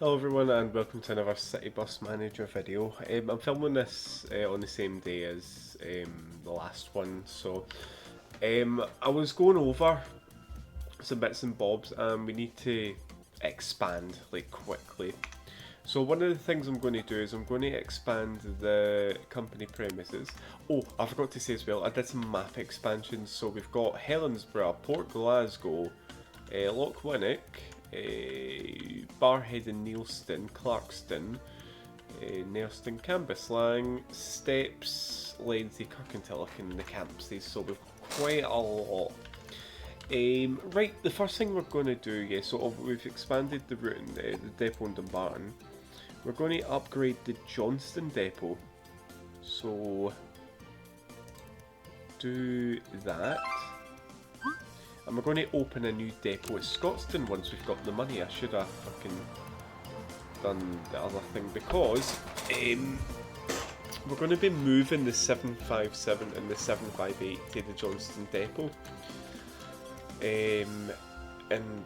Hello everyone and welcome to another City Bus Manager video. I'm filming this on the same day as the last one, so I was going over some bits and bobs and we need to expand like quickly. So one of the things I'm going to do is I'm going to expand the company premises. Oh, I forgot to say as well, I did some map expansions, so we've got Helensburgh, Port Glasgow, Loch Winnock, Barhead and Neilston, Clarkston, Nailston, Cambuslang, Steps, Lenzie, Kirkintilloch and the Campsies, so we've got quite a lot. Right, the first thing we're going to do, so we've expanded the route in the depot in Dumbarton. We're going to upgrade the Johnston depot, so do that. And we're going to open a new depot at Scotstoun once we've got the money. I should have fucking done the other thing because we're going to be moving the 757 and the 758 to the Johnston depot. And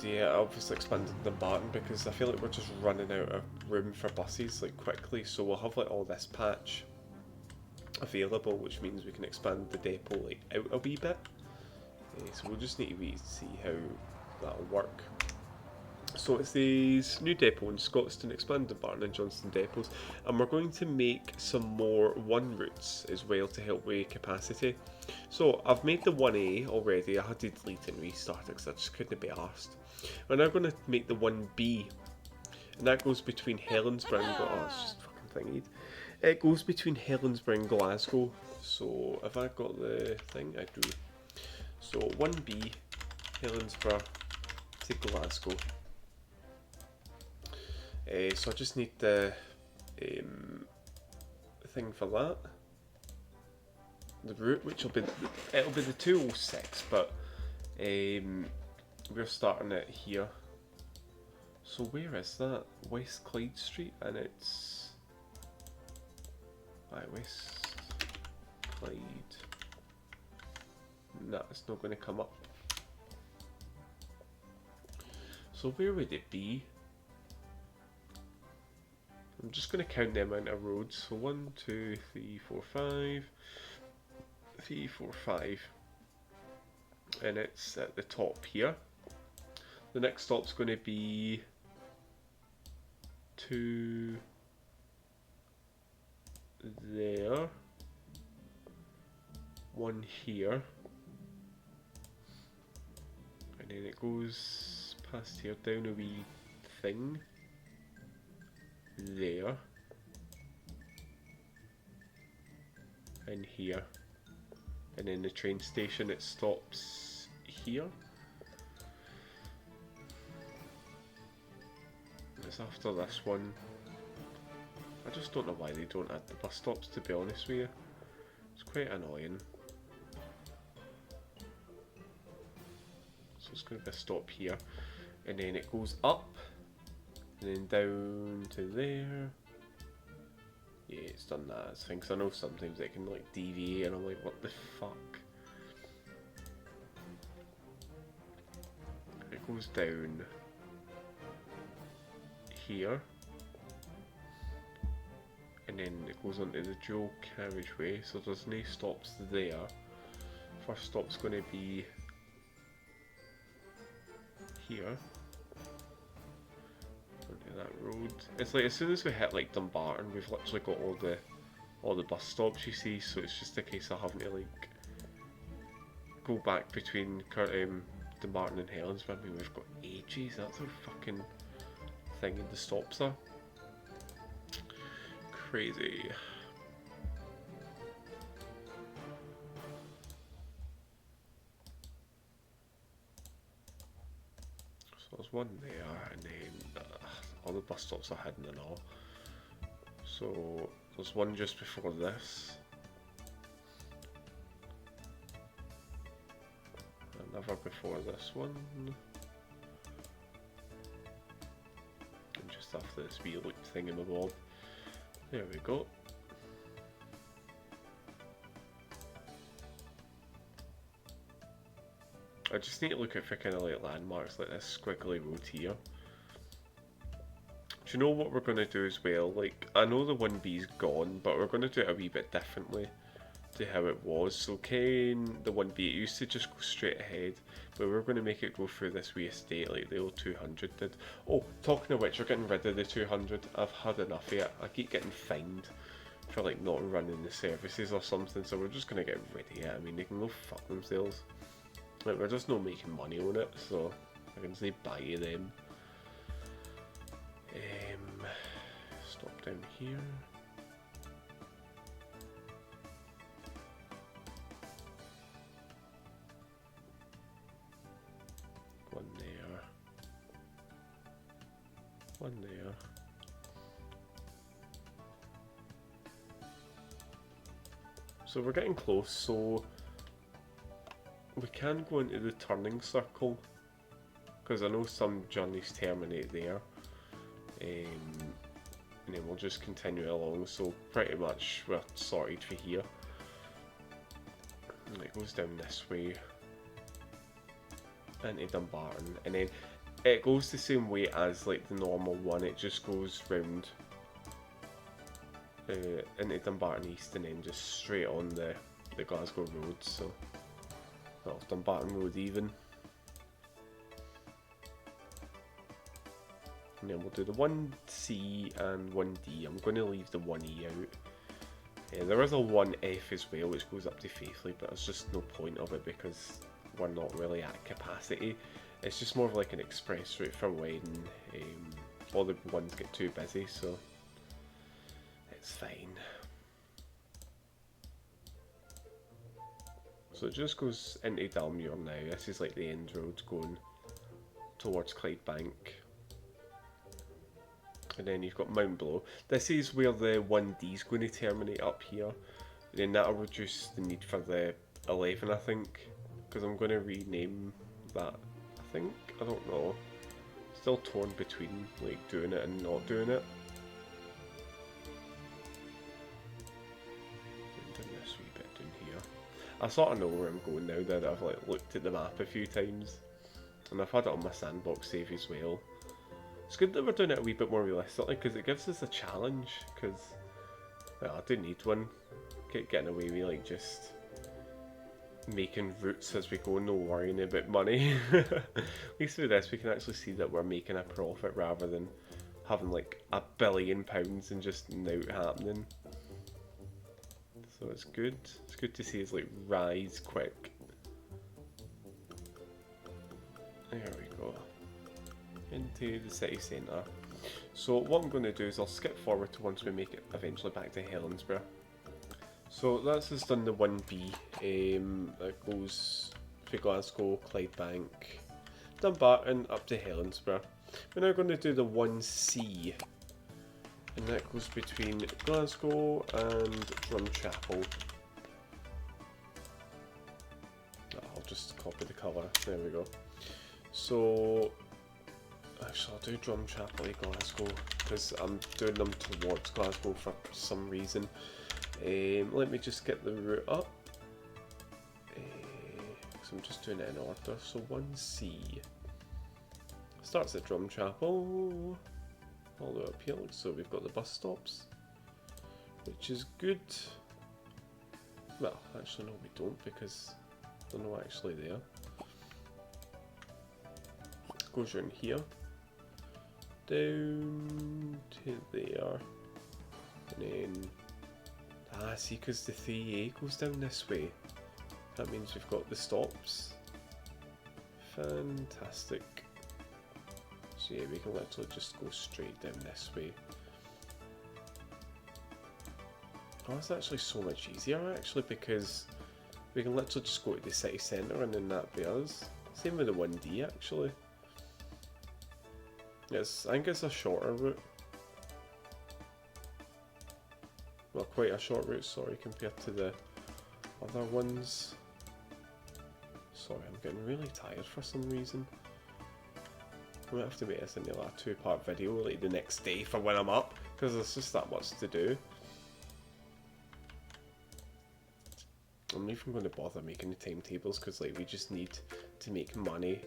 yeah, I obviously expanded the Dumbarton because I feel like we're just running out of room for buses like quickly. So we'll have like all this patch available, which means we can expand the depot like out a wee bit. So we'll just need to wait to see how that'll work. So it's these new depot in Scotstoun, expanded Barton and Johnston depots, and we're going to make some more 1 routes as well to help with capacity. So I've made the 1A already. I had to delete it and restart it because I just couldn't be arsed. We're now going to make the 1B, and that goes between Helensburgh and oh, it's just fucking thingied. It goes between Helensburgh and Glasgow. So if I got the thing, I do. So 1B, Helensburgh to Glasgow. So I just need the thing for that. The route, which it'll be the 206, but we're starting it here. So where is that? West Clyde Street, and it's West Clyde. Nah, it's not going to come up. So where would it be? I'm just going to count the amount of roads. So 1, 2, 3, 4, 5. 3, 4, 5. And it's at the top here. The next stop's going to be 2 there. 1 here. And then it goes past here down a wee thing. There. And here. And then the train station, it stops here. It's after this one. I just don't know why they don't add the bus stops, to be honest with you. It's quite annoying. So it's going to be a stop here. And then it goes up. And then down to there. Yeah, it's done that. I think I know sometimes it can like deviate and I'm like, what the fuck? It goes down here. And then it goes onto the dual carriageway, so there's no stops there. First stop's going to be here. Onto that road. It's like as soon as we hit like Dumbarton, we've literally got all the bus stops, you see. So it's just a case of having to like go back between Dumbarton and Helensburgh. I mean, we've got ages. That's our fucking thing, and the stops are crazy. So there's one there, and then all the bus stops are hidden and all. So there's one just before this. Another before this one. And just after this wee loop thingamabob. There we go. I just need to look out for kind of like landmarks like this squiggly road here. Do you know what we're going to do as well? Like, I know the 1B's gone, but we're going to do it a wee bit differently to how it was. So Kane, the 1B, it used to just go straight ahead, but we're going to make it go through this wee estate like the old 200 did. Oh, talking of which, we're getting rid of the 200. I've had enough of it. I keep getting fined for like not running the services or something, so we're just going to get rid of it. I mean, they can go fuck themselves. Like, we're just not making money on it, so I can say bye to them. Stop down here. One there. One there. So we're getting close, so we can go into the turning circle, because I know some journeys terminate there. And then we'll just continue along, so pretty much we're sorted for here. And it goes down this way into Dumbarton, and then it goes the same way as like the normal one. It just goes round into Dumbarton East and then just straight on the Glasgow road, so well, Dumbarton Road even. And then we'll do the 1C and 1D. I'm going to leave the 1E out. There is a 1F as well, which goes up to Faithfully, but there's just no point of it because we're not really at capacity. It's just more of like an express route for when all the ones get too busy, so it's fine. So it just goes into Dalmuir now. This is like the end road going towards Clydebank. And then you've got Mount Blow. This is where the 1D is going to terminate up here. And then that'll reduce the need for the 11, I think. Because I'm going to rename that, I think. I don't know. Still torn between like doing it and not doing it. Doing this wee bit down here. I sort of know where I'm going now that I've like looked at the map a few times. And I've had it on my sandbox save as well. It's good that we're doing it a wee bit more realistically because it gives us a challenge, because well, I do need one. Getting away with like just making routes as we go, no worrying about money. At least with this we can actually see that we're making a profit rather than having like £1 billion and just not happening. So it's good. It's good to see us like rise quick. There we go. Into the city centre. So what I'm going to do is I'll skip forward to once we make it eventually back to Helensburgh. So that's just done the 1B. That goes to Glasgow, Clydebank, Dumbarton up to Helensburgh. We're now going to do the 1C, and that goes between Glasgow and Drumchapel. I'll just copy the colour. There we go. So actually, I'll do Drumchapel Glasgow because I'm doing them towards Glasgow for some reason. Let me just get the route up. So I'm just doing it in order. So 1C starts at Drumchapel all the way up here. So we've got the bus stops, which is good. Well, actually no, we don't because they're not actually there. Goes around here. Down to there, and then see, because the 3A goes down this way, that means we've got the stops. Fantastic. So yeah, we can literally just go straight down this way. Oh, that's actually so much easier actually, because we can literally just go to the city centre and then that be us. Same with the 1D actually. Yes, I think it's a shorter route. Well, quite a short route, sorry, compared to the other ones. Sorry, I'm getting really tired for some reason. I might have to make this into like a 2-part video like the next day for when I'm up, because there's just that much to do. I'm not even going to bother making the timetables because like we just need to make money.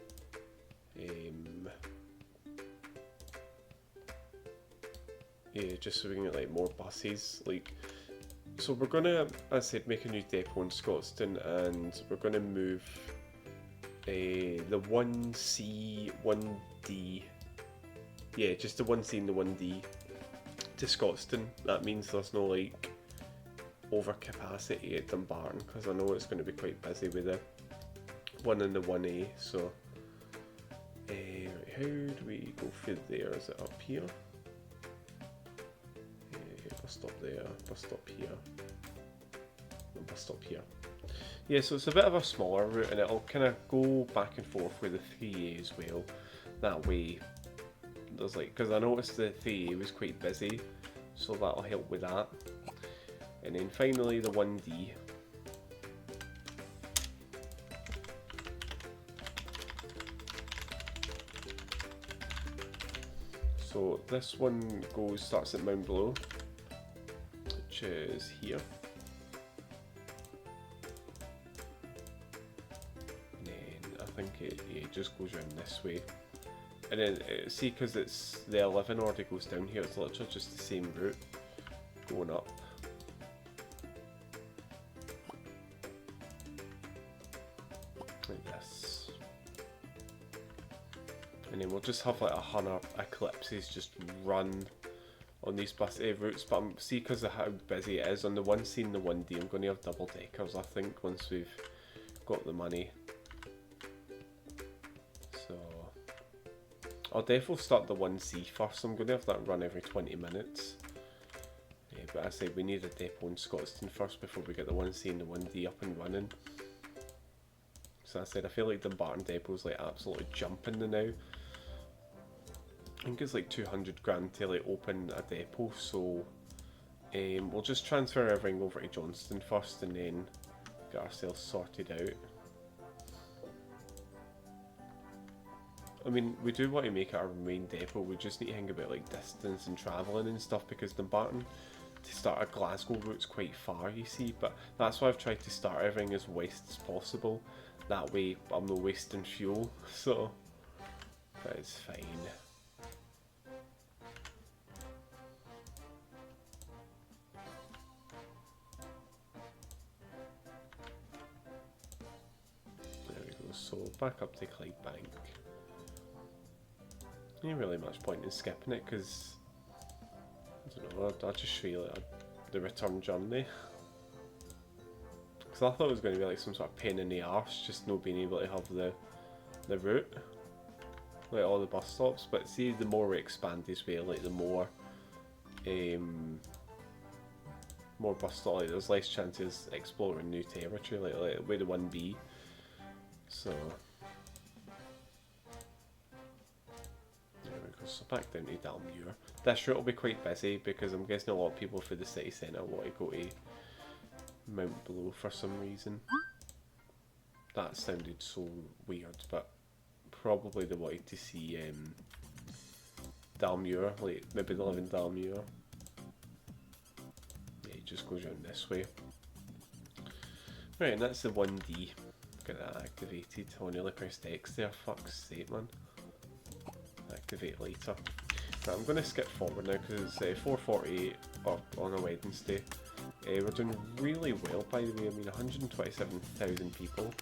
Yeah, just so we can get like more buses. Like, so we're gonna, as I said, make a new depot in Scotstoun, and we're gonna move the 1C, 1D. Yeah, just the 1C and the 1D to Scotstoun. That means there's no like overcapacity at Dumbarton, because I know it's going to be quite busy with the 1 and the 1A. So, how do we go through there? Is it up here? Bus stop there, bus stop here, bus stop here. Yeah, so it's a bit of a smaller route, and it'll kind of go back and forth with the 3A as well. That way, there's like, because I noticed the 3A was quite busy, so that'll help with that. And then finally the 1D. So this one starts at Mount Below, which is here. And then I think it just goes around this way. And then see, because it's the 11 order goes down here, it's literally just the same route going up. Like this. And then we'll just have like 100 eclipses just run on these bus routes, but see, because of how busy it is, on the 1C and the 1D, I'm going to have double deckers, I think, once we've got the money. So I'll definitely start the 1C first. I'm going to have that run every 20 minutes. Yeah, but I say we need a depot in Scotstoun first before we get the 1C and the 1D up and running. So I said, I feel like the Dumbarton depot's like absolutely jumping now. I think it's like 200 grand to like open a depot, so we'll just transfer everything over to Johnston first and then get ourselves sorted out. I mean, we do want to make it our main depot, we just need to think about like distance and travelling and stuff, because Dumbarton to start a Glasgow route's quite far, you see, but that's why I've tried to start everything as west as possible. That way I'm not wasting fuel, so that is fine. There we go, so back up to Clydebank. Ain't really much point in skipping it, because I don't know, I'll just show you like the return journey. Because I thought it was going to be like some sort of pain in the arse, just not being able to have the route, like all the bus stops. But see, the more we expand this way, like the more bus stops, like, there's less chances exploring new territory, like with the 1B. So there we go. So back down to Dalmuir. This route will be quite busy because I'm guessing a lot of people for the city centre want to go to Mount Below for some reason. That sounded so weird, but probably they wanted to see Dalmuir, like maybe they live in Dalmuir. Yeah, it just goes around this way. Right, and that's the 1D. Get that activated. Oh, I nearly pressed X there, fuck's sake, man. Activate later. Right, I'm going to skip forward now because it's 4:48 on a Wednesday. We're doing really well, by the way. I mean, 127,000 people.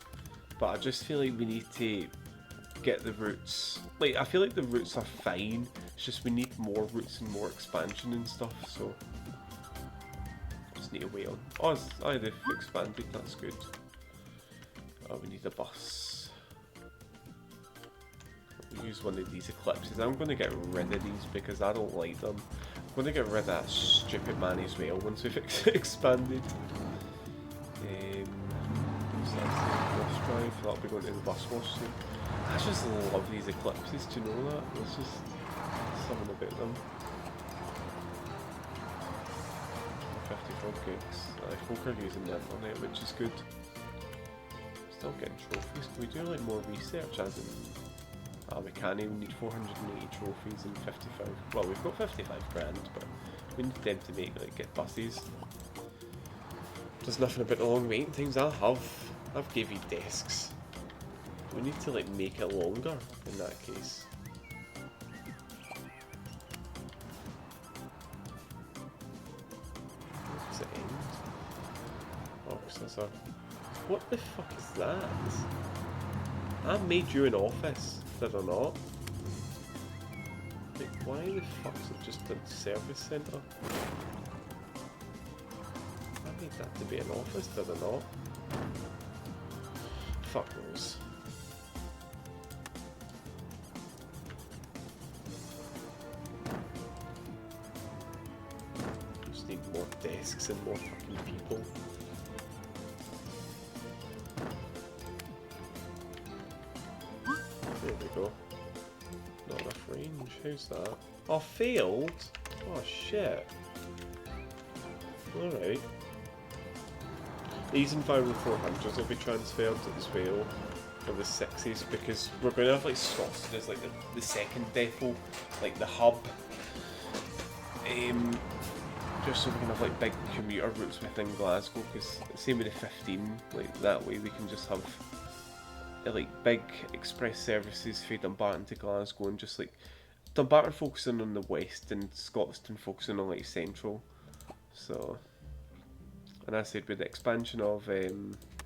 But I just feel like we need to get the routes. Like, I feel like the routes are fine. It's just we need more routes and more expansion and stuff. So just need to wait on. Oh, they've expanded. That's good. Oh, we need a bus. We'll use one of these eclipses. I'm going to get rid of these because I don't like them. I'm going to get rid of that stupid man as well once we've expanded. So that's the bus drive. That'll be going to the bus wash soon. I just love these eclipses, do you know that? There's just something about them. 54 gigs. Folk are using the internet, which is good. Still getting trophies. Can we do like more research as in... we can't even need 480 trophies and 55. Well, we've got 55 grand, but we need them to make get buses. There's nothing about the long waiting times. I've gave you desks. We need to make it longer in that case. supervisor. What the fuck is that? I made you an office, did I not? Wait, why the fuck's it just a service centre? I made that to be an office, did I not? Fuck knows. Just need more desks and more fucking people. There we go. Not enough range. How's that? Oh, failed? Oh, shit. Alright. These Enviro 400s will be transferred as well for the 60s because we're going to have like Scotstoun as like the second depot, like the hub. Just so we can have like big commuter routes within Glasgow, because same with the 15, like that way we can just have like big express services for Dumbarton to Glasgow, and just like Dumbarton focusing on the west and Scotstoun focusing on like central. So, and as I said, with the expansion of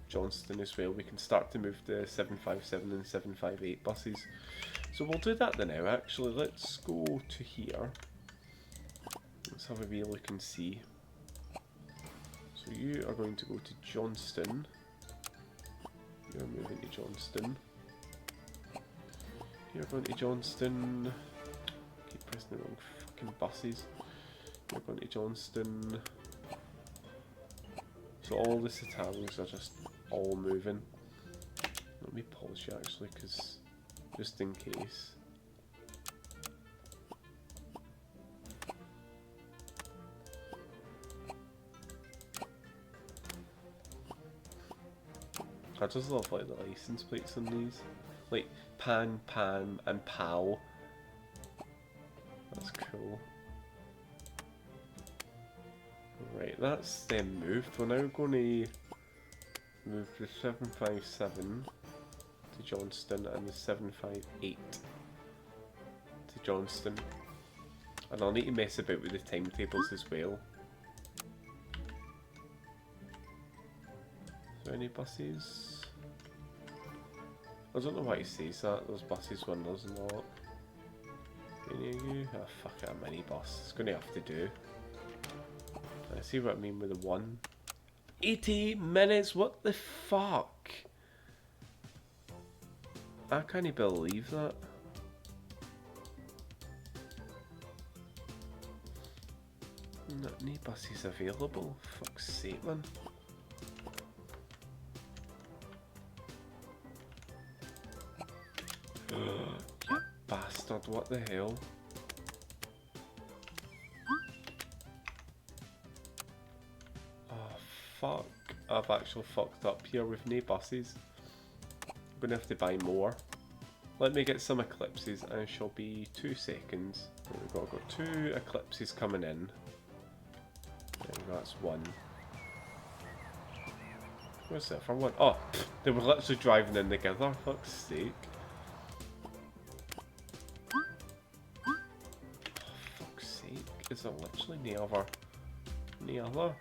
Johnston as well, we can start to move the 757 and 758 buses. So we'll do that then now. Actually, let's go to here. Let's have a wee look and see. So you are going to go to Johnston. You're moving to Johnston. You're going to Johnston. Keep pressing the wrong fucking buses. You're going to Johnston. So all the Italians are just all moving. Let me pause you actually, because just in case. I just love like the license plates on these, like Pan, Pam, and Pal. That's cool. Right, that's then moved. We're now going to move the 757 to Johnston and the 758 to Johnston. And I'll need to mess about with the timetables as well. Is there any buses? I don't know why he says that. Those buses when there's not. Any of you? Oh fuck it, a minibus. It's going to have to do. I see what I mean with the one. 80 minutes? What the fuck? I can't believe that. Not any buses available. Fuck's sake, man. You bastard, what the hell? Oh fuck, I've actually fucked up here with no buses. I'm gonna have to buy more. Let me get some eclipses and it shall be 2 seconds. We've got 2 eclipses coming in. There we go, that's 1. Where's that for 1? Oh, they were literally driving in together, fuck's sake. Is there literally no other?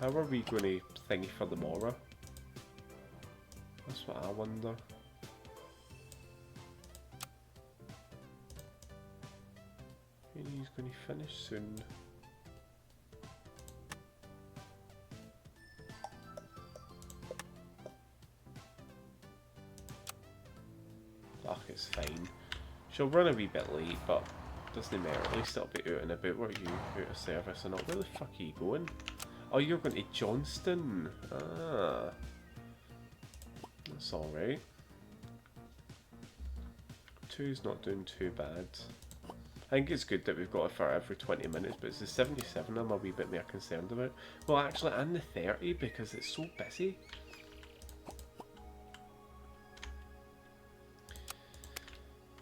How are we going to thingy for the Mora? That's what I wonder. Maybe he's going to finish soon. Ugh, it's fine. She'll run a wee bit late, but doesn't matter, at least it'll be out and about. Where are you? Out of service and all. Where the fuck are you going? Oh, you're going to Johnston. Ah. That's alright. 2's not doing too bad. I think it's good that we've got it for every 20 minutes, but it's the 77 I'm a wee bit more concerned about. Well, actually, and the 30 because it's so busy.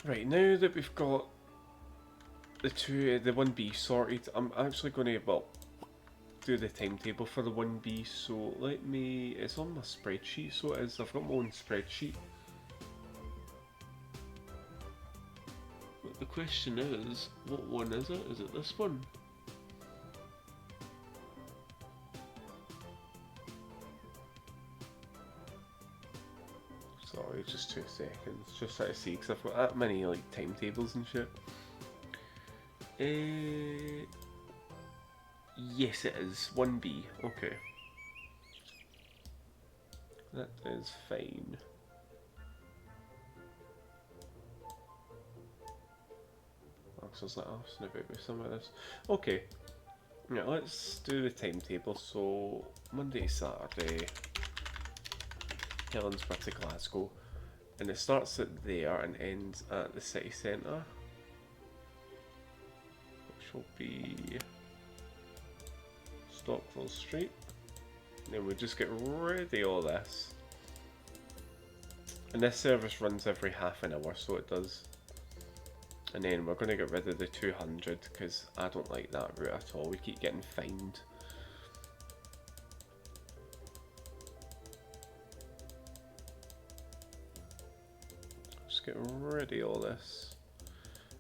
Right, now that we've got the 1B sorted, I'm actually going to, well, do the timetable for the 1B, so let me, it's on my spreadsheet, so it is, I've got my own spreadsheet. But the question is, what one is it? Is it this one? me just 2 seconds. Just try to see, because I've got that many like timetables and shit. Yes, it is 1B. Okay, that is fine. So I was like, oh, snip out with some of this. Okay, yeah, let's do the timetable. So Monday, Saturday, Helensburgh to Glasgow, and it starts at there and ends at the city centre, which will be Stockville Street. And then we'll just get rid of all this. And this service runs every half an hour, so it does. And then we're going to get rid of the 200 because I don't like that route at all. We keep getting fined. Just get rid of all this.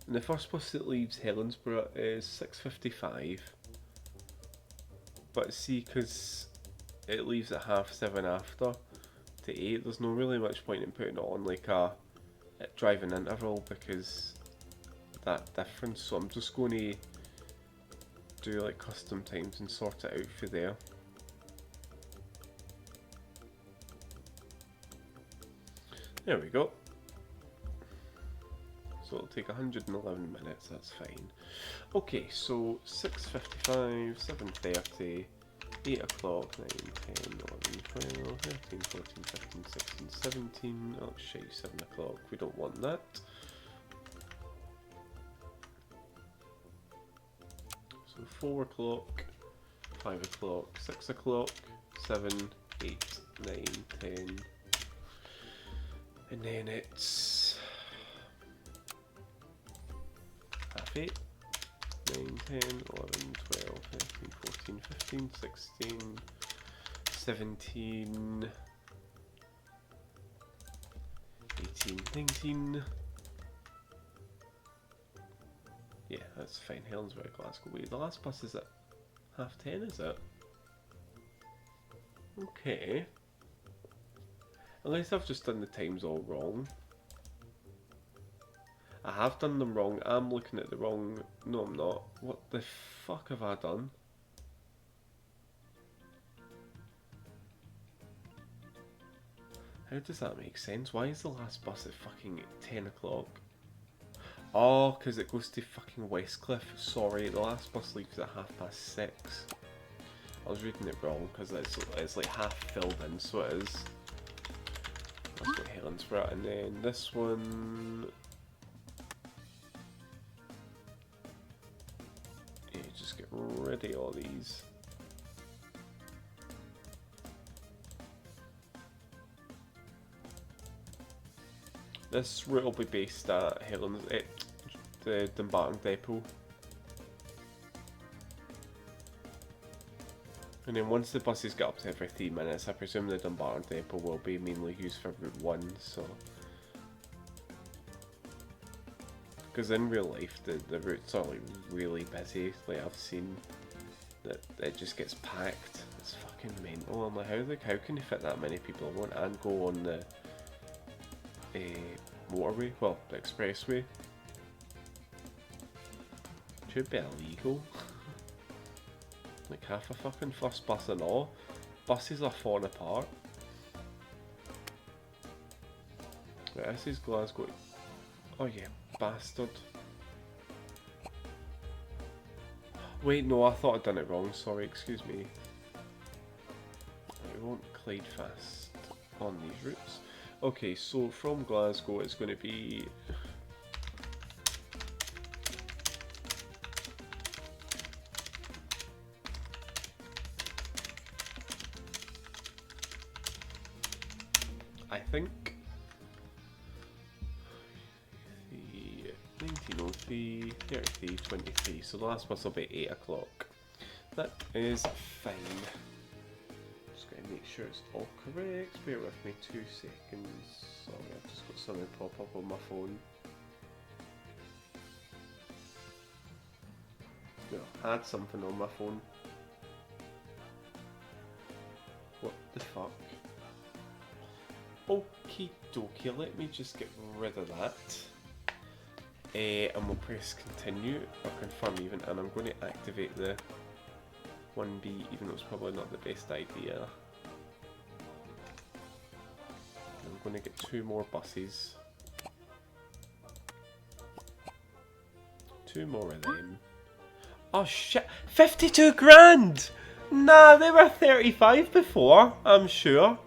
And the first bus that leaves Helensburgh is 6:55. But see, because it leaves at 7:30 after to 8, there's no really much point in putting it on like a driving interval because that difference. So I'm just going to do like custom times and sort it out for there. There we go. So it'll take 111 minutes, that's fine. Okay, so 6:55, 7:30, 8 o'clock, 9, 10, 11, 12, 13, 14, 15, 16, 17, oh shit, 7 o'clock, we don't want that. So 4 o'clock, 5 o'clock, 6 o'clock, 7, 8, 9, 10, and then it's 8, 9, 10, 11, 12, 13, 14, 15, 16, 17, 18, 19. Yeah, that's fine. Helensburgh, Glasgow. Wait, the last bus is at 10:30, is it? Okay. Unless I've just done the times all wrong. I have done them wrong. I'm looking at the wrong... No, I'm not. What the fuck have I done? How does that make sense? Why is the last bus at fucking 10 o'clock? Oh, because it goes to fucking Westcliff. Sorry, the last bus leaves at 6:30. I was reading it wrong because it's like half filled in, so it is. That's what Helensburgh. And then this one... Yeah, just get rid of all these. This route will be based at the Dumbarton Depot. And then once the buses get up to every 3 minutes, I presume the Dumbarton Depot will be mainly used for Route 1, so... Because in real life, the routes are like really busy. Like I've seen that it just gets packed. It's fucking mental. I'm like, how can you fit that many people in one and go on the motorway? Well, the expressway. Should be illegal. Like half a fucking first bus and all. Buses are falling apart. Right, this is Glasgow. Oh yeah, bastard. Wait, no, I thought I'd done it wrong. Sorry, excuse me. It won't collide fast on these routes. Okay, so from Glasgow it's going to be... I think... 1903, 33, 23, so the last bus will be 8 o'clock. That is fine. Just going to make sure it's all correct. Bear with me 2 seconds. Sorry, I've just got something pop up on my phone. No, I had something on my phone. What the fuck? Okie dokie, let me just get rid of that. And we'll press continue, or confirm even, and I'm going to activate the 1B, even though it's probably not the best idea. I'm going to get 2 more buses. 2 more of them. Oh shit, 52 grand! Nah, they were 35 before, I'm sure.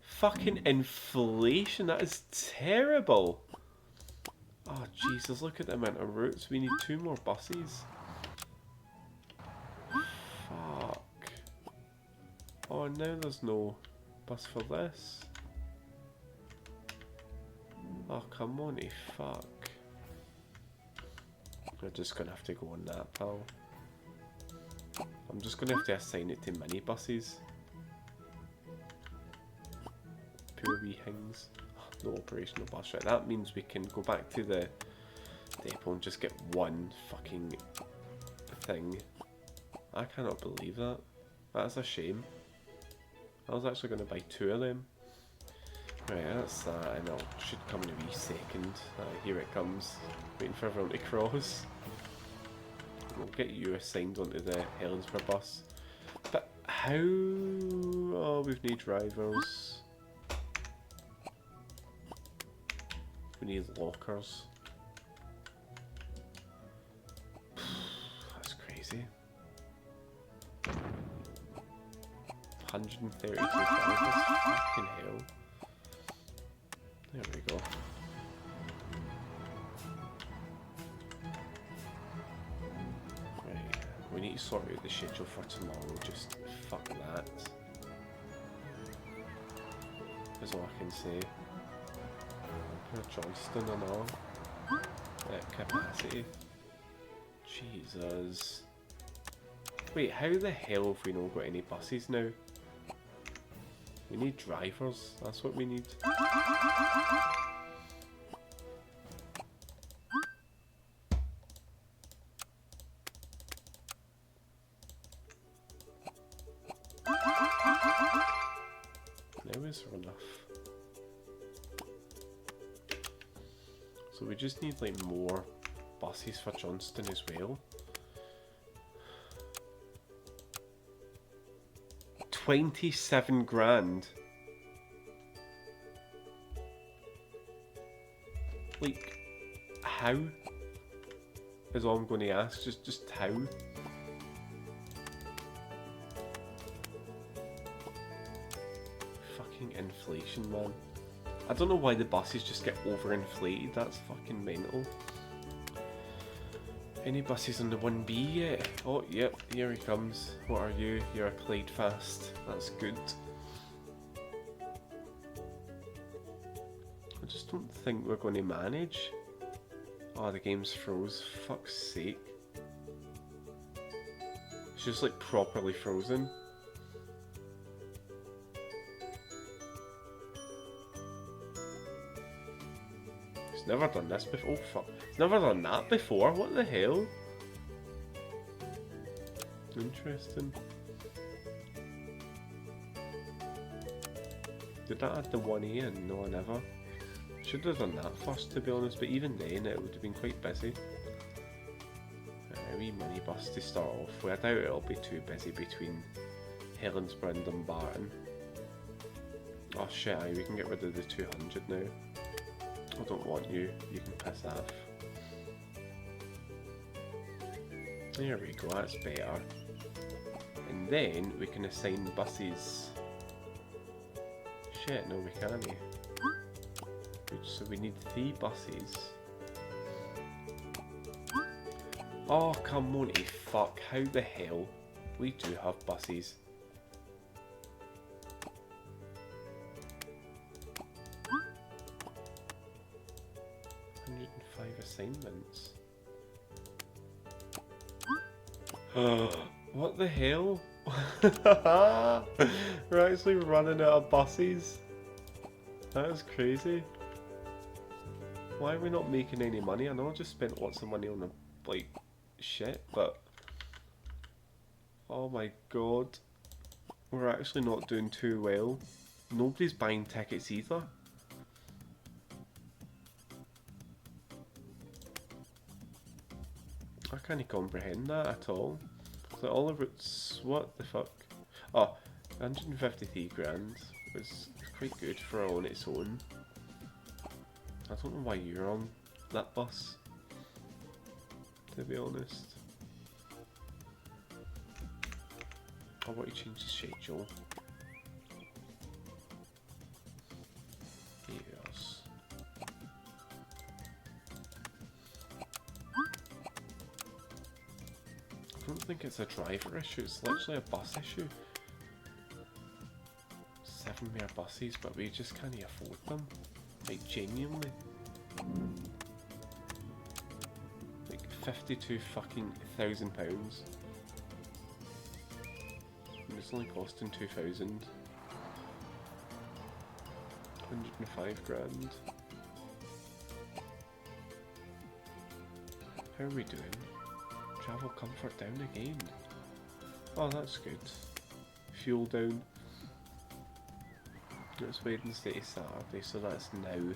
Fucking inflation, that is terrible. Oh Jesus, look at the amount of routes. We need 2 more buses. Fuck. Oh, now there's no bus for this. Oh, come on, fuck. We're just gonna have to go on that, pal. I'm just gonna have to assign it to minibuses. Poor wee things. No operational bus, right? That means we can go back to the depot and just get 1 fucking thing. I cannot believe that. That's a shame. I was actually going to buy 2 of them. Right, that's that, and it should come in a wee second. Here it comes. Waiting for everyone to cross. We'll get you assigned onto the Helensburgh bus. But how... Oh, we've need drivers. We need lockers. That's crazy. 132,000, fucking hell. There we go. Right, we need to sort out the schedule for tomorrow, just fuck that. That's all I can say. Poor Johnston and all. Capacity. Jesus. Wait, how the hell have we not got any buses now? We need drivers, that's what we need. Now is there enough? So we just need like more buses for Johnston as well. 27 grand. Like, how? Is all I'm going to ask. Just how? Fucking inflation, man. I don't know why the buses just get overinflated. That's fucking mental. Any buses on the 1B yet? Oh, yep, here he comes. What are you? You're a Clyde Fast. That's good. I just don't think we're going to manage. Oh, the game's froze. Fuck's sake. It's just like properly frozen. It's never done this before. Oh, fuck. It's never done that before. What the hell? Interesting. Did that add the 1A in? No, I never. Should have done that first, to be honest, but even then it would have been quite busy. A wee minibus to start off with. I doubt it'll be too busy between Helensburgh and Dumbarton. Oh shit, aye, we can get rid of the 200 now. I don't want you, you can piss off. There we go, that's better. And then we can assign buses. Shit, no we can't. So we need 3 buses. Oh, come on, fuck, how the hell? We do have buses. 105 assignments. What the hell? We're actually running out of buses. That is crazy. Why are we not making any money? I know I just spent lots of money on the, like, shit, but... Oh my god. We're actually not doing too well. Nobody's buying tickets either. I can't comprehend that at all. So all of it's... what the fuck? Oh, 153 grand was quite good for on its own. I don't know why you're on that bus, to be honest. I want to change the schedule. Yes. I don't think it's a driver issue, it's literally a bus issue. 7 more buses, but we just can't afford them. Like, genuinely. Like, 52 fucking £1,000. And it's only costing 2,000. 105 grand. How are we doing? Travel comfort down again. Oh, that's good. Fuel down. It's Wednesday to Saturday, so that's now.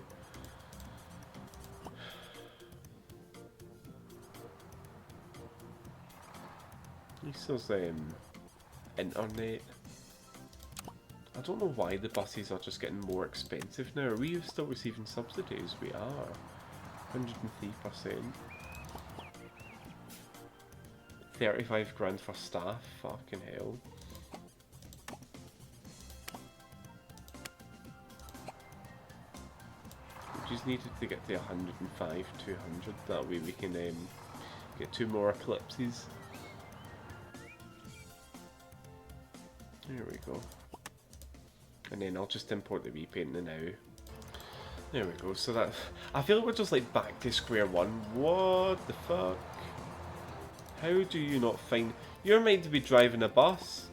At least there's internet. I don't know why the buses are just getting more expensive now. Are we still receiving subsidies? We are. 103%. 35 grand for staff. Fucking hell. We just needed to get to 105, 200. That way we can get 2 more eclipses. There we go. And then I'll just import the repainting now. There we go. So that, I feel like we're just like back to square one. What the fuck? How do you not find... You're meant to be driving a bus.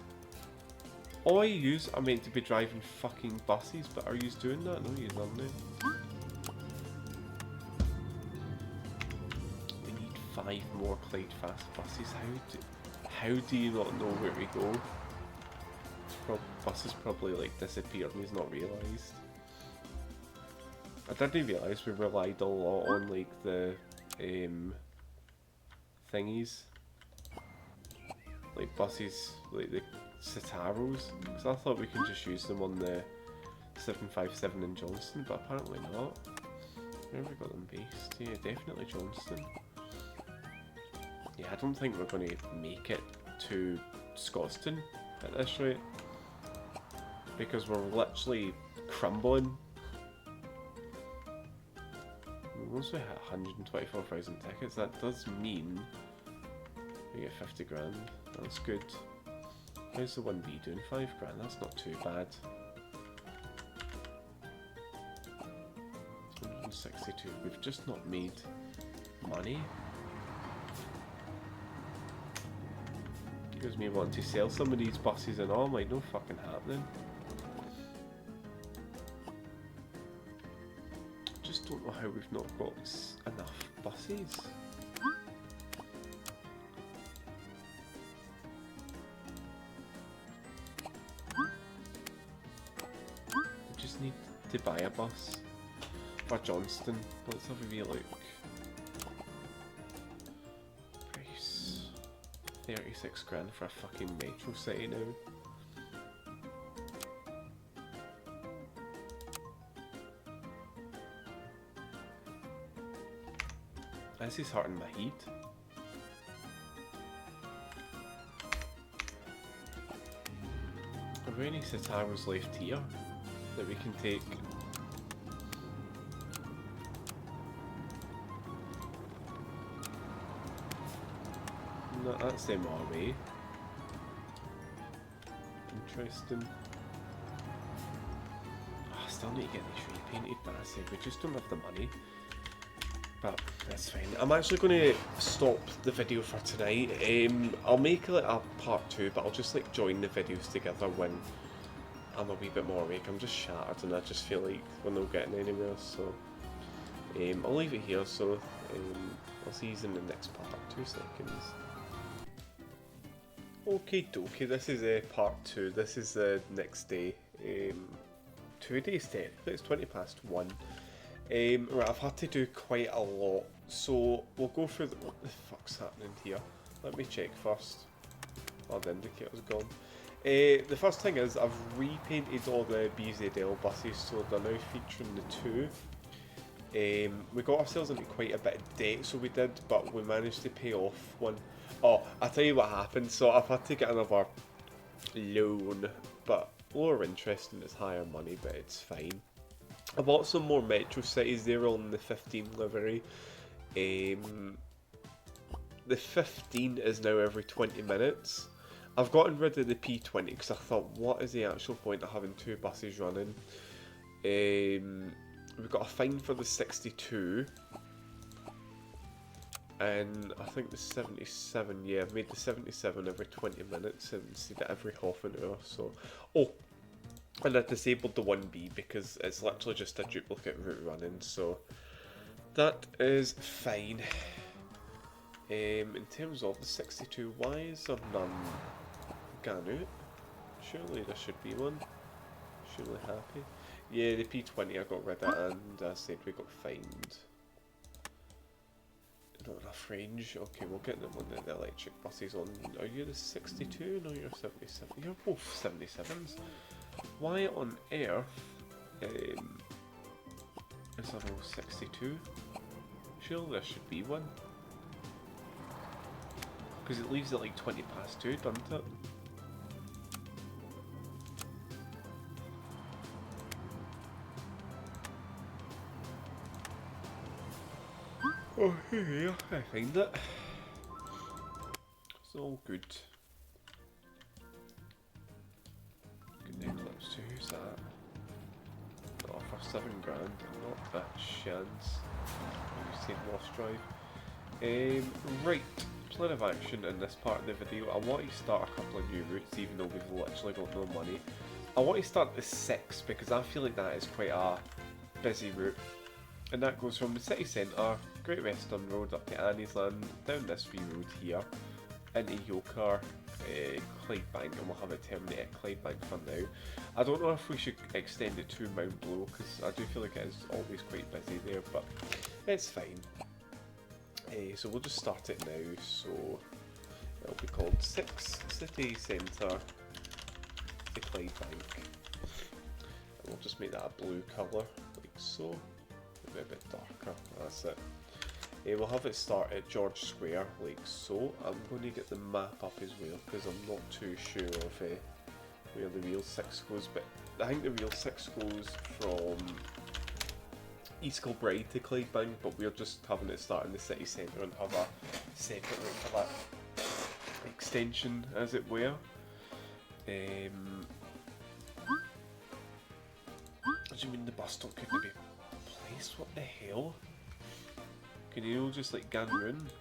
All yous are meant to be driving fucking buses, but are yous doing that? No, you don't. We need 5 more Clyde Fast buses. How do you not know where we go? Bus has probably like disappeared and he's not realised. I didn't realise we relied a lot on like the thingies, like buses, like the Citaros, because I thought we could just use them on the 757 in Johnston, but apparently not. Where have we got them based? Yeah, definitely Johnston. Yeah, I don't think we're going to make it to Scotstoun at this rate, because we're literally crumbling. Once we hit 124,000 tickets, that does mean we get 50 grand. That's good. How's the 1B doing? 5 grand, that's not too bad. 162, we've just not made money. Gives me wanting to sell some of these buses and all, I'm like, no fucking happening. Just don't know how we've not got enough buses. We just need to buy a bus for Johnston. Let's have a wee look. Price 36 grand for a fucking metro city now. This is hurting my heat. Are there any Citaros left here that we can take? No, that's them all away. Interesting. Oh, I still need to get these repainted, but I said we just don't have the money. But that's fine. I'm actually going to stop the video for tonight. I'll make like a part 2, but I'll just like join the videos together when I'm a wee bit more awake. I'm just shattered and I just feel like we're not getting anywhere. So I'll leave it here. So I'll see you in the next part. 2 seconds. Okay, dokie. This is part 2. This is the next day. 2 days technically. It's 1:20. Right, I've had to do quite a lot So we'll go through what the fuck's happening here. Let me check first. Oh, the indicator's gone. The first thing is I've repainted all the BZL buses, so they're now featuring the two. We got ourselves into quite a bit of debt, so we did, but we managed to pay off one. Oh, I'll tell you what happened. So I've had to get another loan, but lower interest and it's higher money, but it's fine. I bought some more Metro Cities. They're on the 15 livery. The 15 is now every 20 minutes. I've gotten rid of the P20 because I thought, what is the actual point of having two buses running? We've got a fine for the 62. And I think the 77, yeah, I've made the 77 every 20 minutes instead of every half an hour, so... Oh! And I disabled the 1B because it's literally just a duplicate route running, so... That is fine. In terms of the 62, why is there none gone out? Surely there should be one. Surely happy. Yeah, the P20 I got rid of, and I said we got fined. Not enough range. Okay, we'll get them on the electric buses on. Are you the 62? No, you're 77. You're both 77s. Why on earth is there no 62? Surely there should be one. Because it leaves it like 20 past 2, doesn't it? Oh, here, I find it. It's all good. Good Eclipse 2, who's that? Oh, for 7 grand, not that chance. You said Lost Drive. Right, plan of action in this part of the video. I want to start a couple of new routes, even though we've literally got no money. I want to start the 6 because I feel like that is quite a busy route. And that goes from the city centre, Great Western Road up to Anniesland, down this wee road here, into Yoker, Clydebank, and we'll have it terminate at Clydebank for now. I don't know if we should extend it to Mount Blow, because I do feel like it is always quite busy there, but it's fine. So we'll just start it now, so it'll be called 6 City Centre to Clydebank. And we'll just make that a blue colour, like so. A bit darker, that's it. We'll have it start at George Square, like so. I'm going to get the map up as well, because I'm not too sure of where the Wheel 6 goes, but I think the Wheel 6 goes from East Kilbride to Clydebank, but we're just having it start in the city centre and have a separate route for that extension, as it were. What do you mean the bus stop couldn't be placed? What the hell? Can you all just like gan round?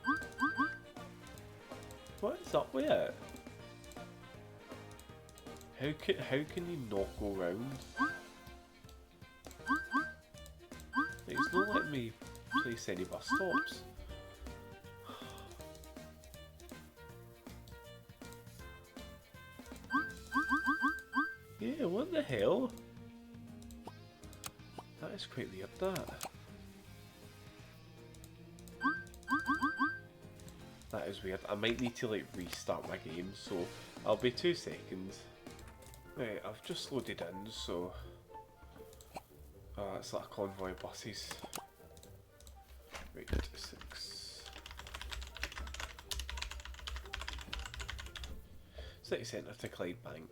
What is up with it? How can you not go round? Like, it's not letting me place any bus stops. Yeah, what the hell? That is quite weird, that. That is weird. I might need to like restart my game, so I'll be 2 seconds. Right, I've just loaded in, so... it's like a convoy of buses. Right, 6. City centre to Clydebank.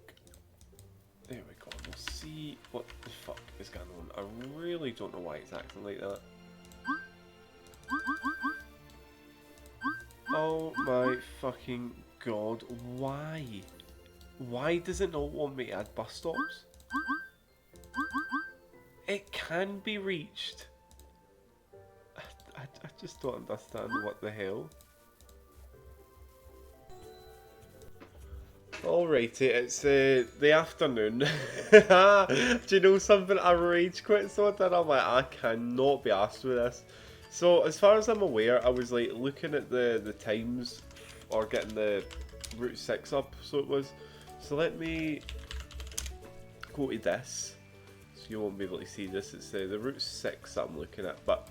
There we go, we'll see what the fuck is going on. I really don't know why it's acting like that. Oh my fucking god, why? Why does it not want me to add bus stops? It can be reached. I just don't understand what the hell. Alrighty, it's the afternoon. Do you know something? I rage quit so I did. I'm like, I cannot be arsed with this. So as far as I'm aware, I was like looking at the times or getting the Route 6 up, so it was. So let me go to this. So you won't be able to see this. It's the Route 6 that I'm looking at, but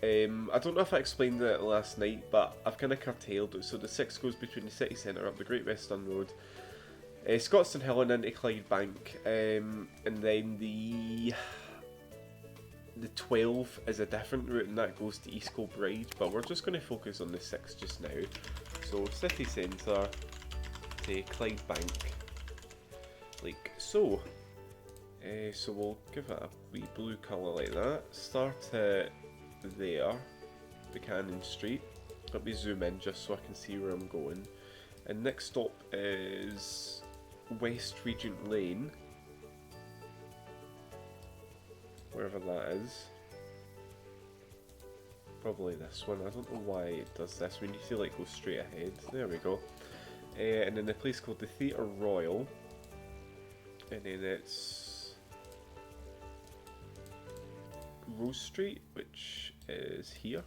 I don't know if I explained it last night, but I've kind of curtailed it. So the 6 goes between the city centre up the Great Western Road, Scotstoun Hill and into Clydebank, and then the 12 is a different route and that goes to East Kilbride, but we're just going to focus on the 6 just now. So city centre to Clydebank, like so. So we'll give it a wee blue colour like that. Start it there, Buchanan Street. Let me zoom in just so I can see where I'm going. And next stop is West Regent Lane, wherever that is. Probably this one. I don't know why it does this. We need to like go straight ahead. There we go. And then the place called the Theatre Royal, and then it's Rose Street, which is here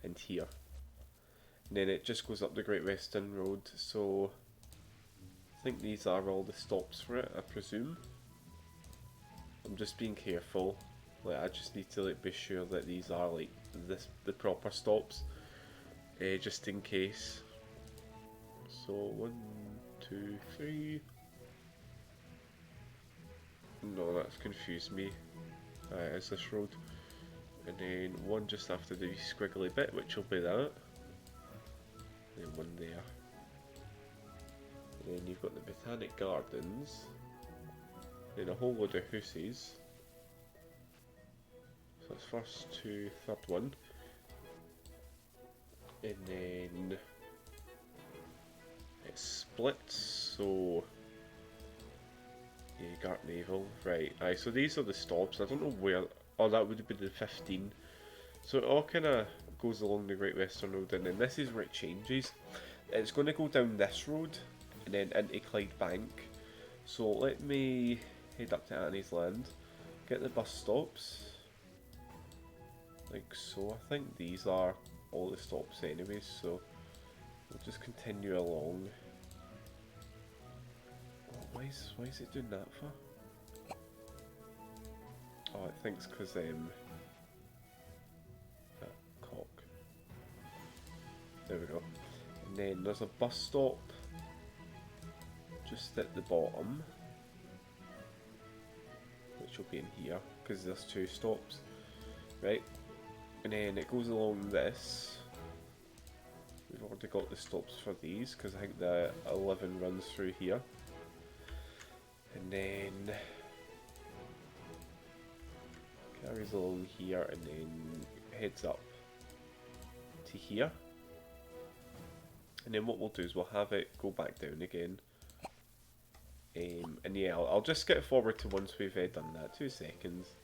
and here. And then it just goes up the Great Western Road. So I think these are all the stops for it, I presume. I'm just being careful. Like I just need to like be sure that these are like the proper stops, just in case. So 1, 2, 3. No, that's confused me. It's this road, and then one just after the squiggly bit, which will be that. And then one there. And then you've got the Botanic Gardens. Then a whole load of hooses. So that's first to third one. And then it splits, so yeah, Gartnavel, right. Aye, so these are the stops. I don't know where. Oh, that would have been the 15. So it all kind of goes along the Great Western Road, and then this is where it changes. It's going to go down this road and then into Clydebank. So let me head up to Annie's Land, get the bus stops, like so. I think these are all the stops anyways, so we'll just continue along. Oh, why is it doing that for? Oh, it thinks because cock. There we go. And then there's a bus stop just at the bottom, which will be in here because there's 2 stops, right? And then it goes along this. We've already got the stops for these because I think the 11 runs through here. And then carries along here and then heads up to here. And then what we'll do is we'll have it go back down again. And yeah, I'll just skip forward to once we've done that. 2 seconds.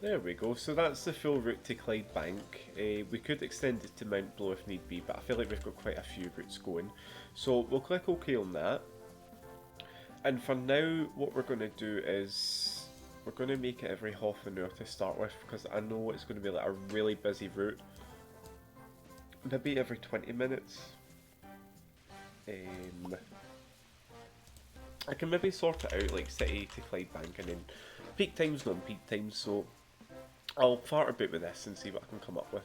There we go. So that's the full route to Clydebank. We could extend it to Mount Blow if need be, but I feel like we've got quite a few routes going. So we'll click OK on that. And for now, what we're going to do is we're going to make it every half an hour to start with, because I know it's going to be like a really busy route. Maybe every 20 minutes. I can maybe sort it out like city to Clydebank and then peak times, non-peak times, so I'll fart a bit with this and see what I can come up with.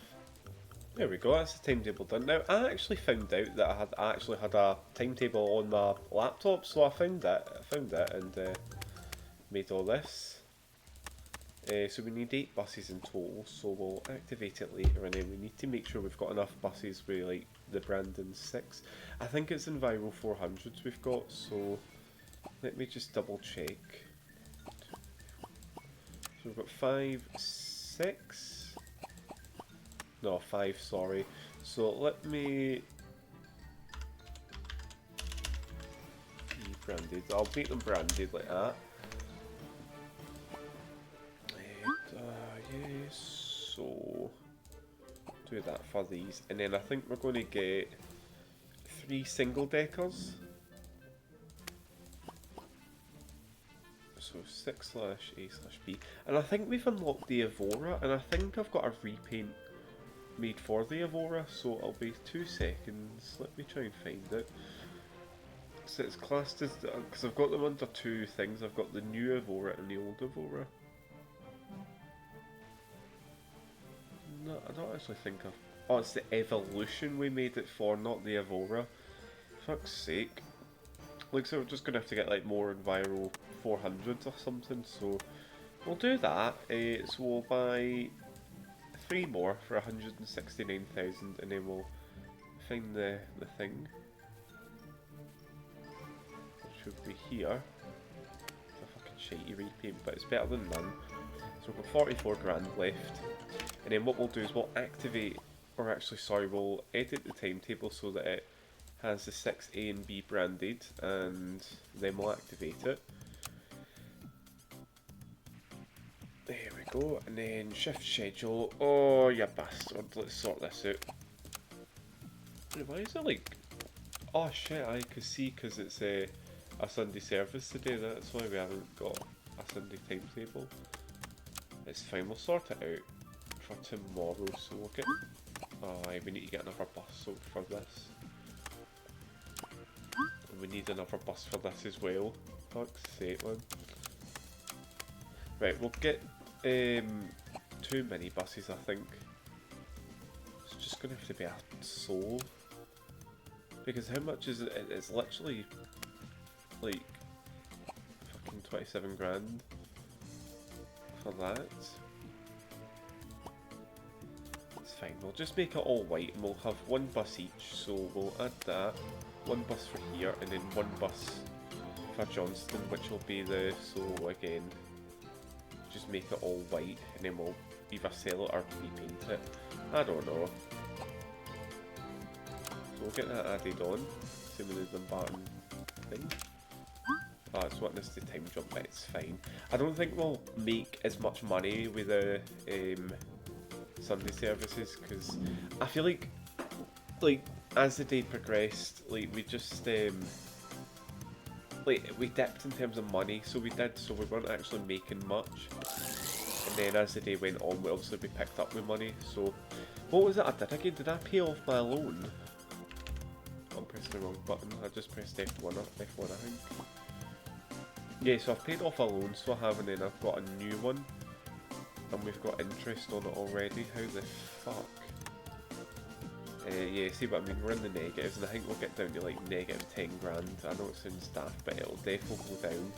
There we go, that's the timetable done. Now, I actually found out that I actually had a timetable on my laptop, so I found it and made all this. So we need 8 buses in total, so we'll activate it later, and then we need to make sure we've got enough buses with like the Brandon 6. I think it's in Viral 400s we've got, so let me just double check. So we've got 5, 6. No, 5, sorry. So let me be branded. I'll make them branded like that. And, yes, so do that for these. And then I think we're going to get 3 single deckers. So 6/A/B. And I think we've unlocked the Evora, and I think I've got a repaint made for the Evora, so I'll be 2 seconds. Let me try and find it. So it's classed as, because I've got them under 2 things. I've got the new Evora and the old Evora. I don't actually think of... Oh, it's the Evolution we made it for, not the Evora. Fuck's sake. Looks like we're just going to have to get like more Enviro 400s or something, so we'll do that. So we'll buy 3 more for 169,000 and then we'll find the thing. It should be here. It's a fucking shitey repaint, but it's better than none. So we've got 44 grand left. And then what we'll do is we'll activate, or actually sorry, we'll edit the timetable so that it has the 6 A and B branded, and then we'll activate it. There we go, and then shift schedule. Oh, you bastard, let's sort this out. Why is it like... Oh shit, I could see because it's a Sunday service today, that's why we haven't got a Sunday timetable. It's fine, we'll sort it out for tomorrow, so we'll get... Oh, we need to get another bus for this. And we need another bus for this as well. Fuck's sake, man. Right, we'll get 2 mini buses, I think. It's just gonna have to be a soul. Because how much is it? It's literally like fucking 27 grand for that. It's fine, we'll just make it all white and we'll have 1 bus each, so we'll add that. 1 bus for here and then 1 bus for Johnston, which will be the soul again. Just make it all white and then we'll either sell it or repaint it. I don't know. So we'll get that added on, assuming there's the Barton thing. Oh, it's wanting us to time jump, but it's fine. I don't think we'll make as much money with the Sunday services, because I feel like as the day progressed, like we just like we dipped in terms of money, so we weren't actually making much. And then as the day went on, we obviously picked up with money. So what was it I did again? Did I pay off my loan? I'm pressing the wrong button. I just pressed F1 or F1, I think. Yeah, so I've paid off a loan, so I have, and then I've got a new one. And we've got interest on it already. How the fuck? Yeah, see what I mean? We're in the negatives, and I think we'll get down to like negative 10 grand. I know it sounds daft, but it'll definitely go down.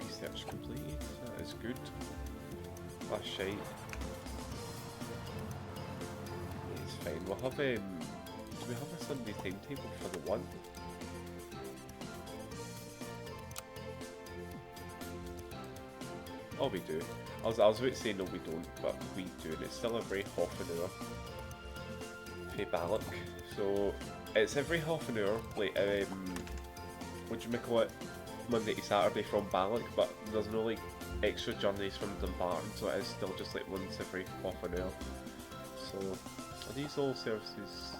Research completed. That is good. That's shite. It's fine. We'll have do we have a Sunday timetable for the one? Oh, we do. I was about to say no, we don't, but we do, and it's still every half an hour. For Ballock. So it's every half an hour, like what do you call it? Monday to Saturday from Ballock, but there's no like extra journeys from Dumbarton, so it is still just like once every half an hour. So are these all services?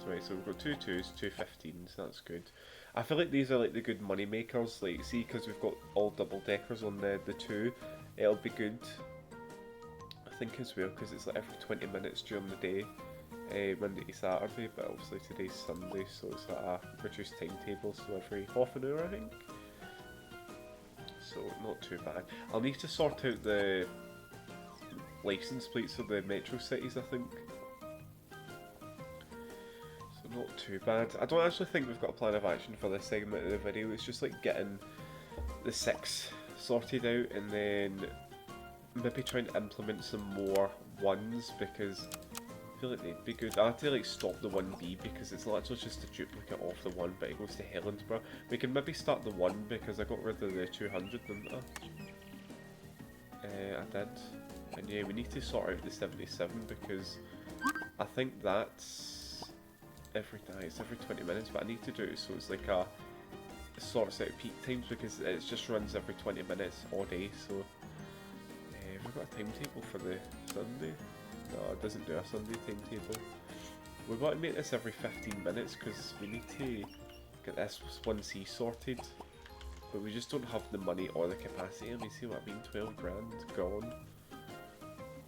Right, so we've got 2 2s, 2 15s, that's good. I feel like these are like the good money makers, like see, because we've got all double deckers on the 2, it'll be good. I think as well, because it's like every 20 minutes during the day, Monday to Saturday, but obviously today's Sunday, so it's like a reduced timetable, so every half an hour I think. So not too bad. I'll need to sort out the license plates for the metro cities, I think. So not too bad. I don't actually think we've got a plan of action for this segment of the video. It's just like getting the 6 sorted out and then maybe trying to implement some more ones, because I feel like they'd be good. I had to like stop the 1B because it's literally just a duplicate of the 1, but it goes to Helensburgh. We can maybe start the 1 because I got rid of the 200, didn't I? I did. And yeah, we need to sort out the 77 because I think that's every 20 minutes, but I need to do it so it's like a sorts out peak times, because it just runs every 20 minutes all day. So we've got a timetable for the Sunday. No, it doesn't do a Sunday timetable. We want to make this every 15 minutes because we need to get this 1C sorted, but we just don't have the money or the capacity. Let me see what I mean, 12 grand gone.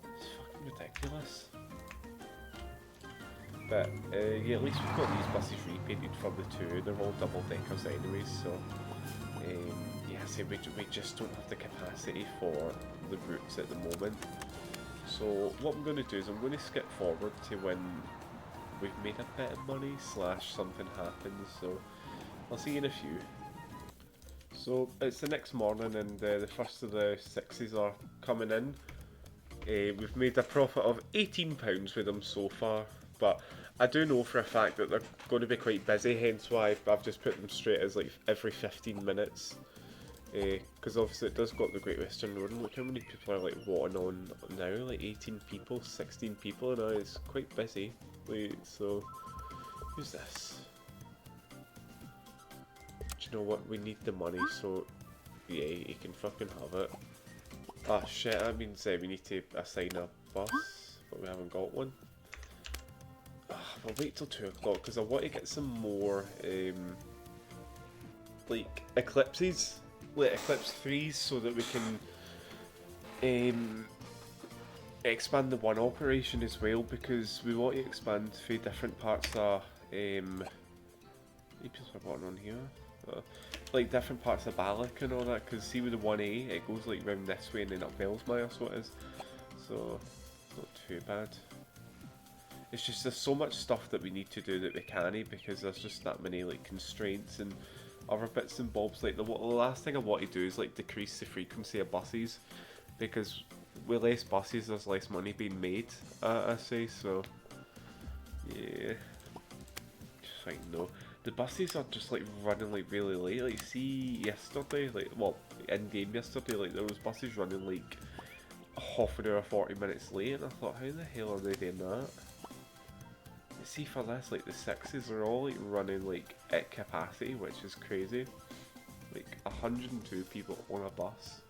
It's fucking ridiculous. But yeah, at least we've got these buses repainted for the 2. They're all double deckers anyways, so yeah, see, we just don't have the capacity for the routes at the moment. So what I'm going to do is I'm going to skip forward to when we've made a bit of money slash something happens, so I'll see you in a few. So it's the next morning and the first of the sixes are coming in. We've made a profit of £18 with them so far, but I do know for a fact that they're going to be quite busy, hence why I've just put them straight as like every 15 minutes. Because obviously it does got the Great Western Road, and look how many people are like wanting on now, like 18 people, 16 people now, it's quite busy. Like, so, who's this? Do you know what, we need the money, so yeah, you can fucking have it. Ah shit, that means we need to assign a bus, but we haven't got one. I'll wait till 2 o'clock because I want to get some more like eclipses, like eclipse 3s, so that we can expand the one operation as well, because we want to expand through different parts of people are button on here. Like different parts of Balak and all that, because see with the 1A it goes like round this way and then up Velsmire, so it is. So not too bad. It's just there's so much stuff that we need to do that we can't, because there's just that many like constraints and other bits and bobs. Like the last thing I want to do is like decrease the frequency of buses, because with less buses there's less money being made, I say, so yeah. Fine though. The buses are just like running like really late. Like see yesterday, like well in game yesterday, like there was buses running like half an hour 40 minutes late, and I thought how the hell are they doing that? See for this, like the sixes are all like running like at capacity, which is crazy. Like 102 people on a bus.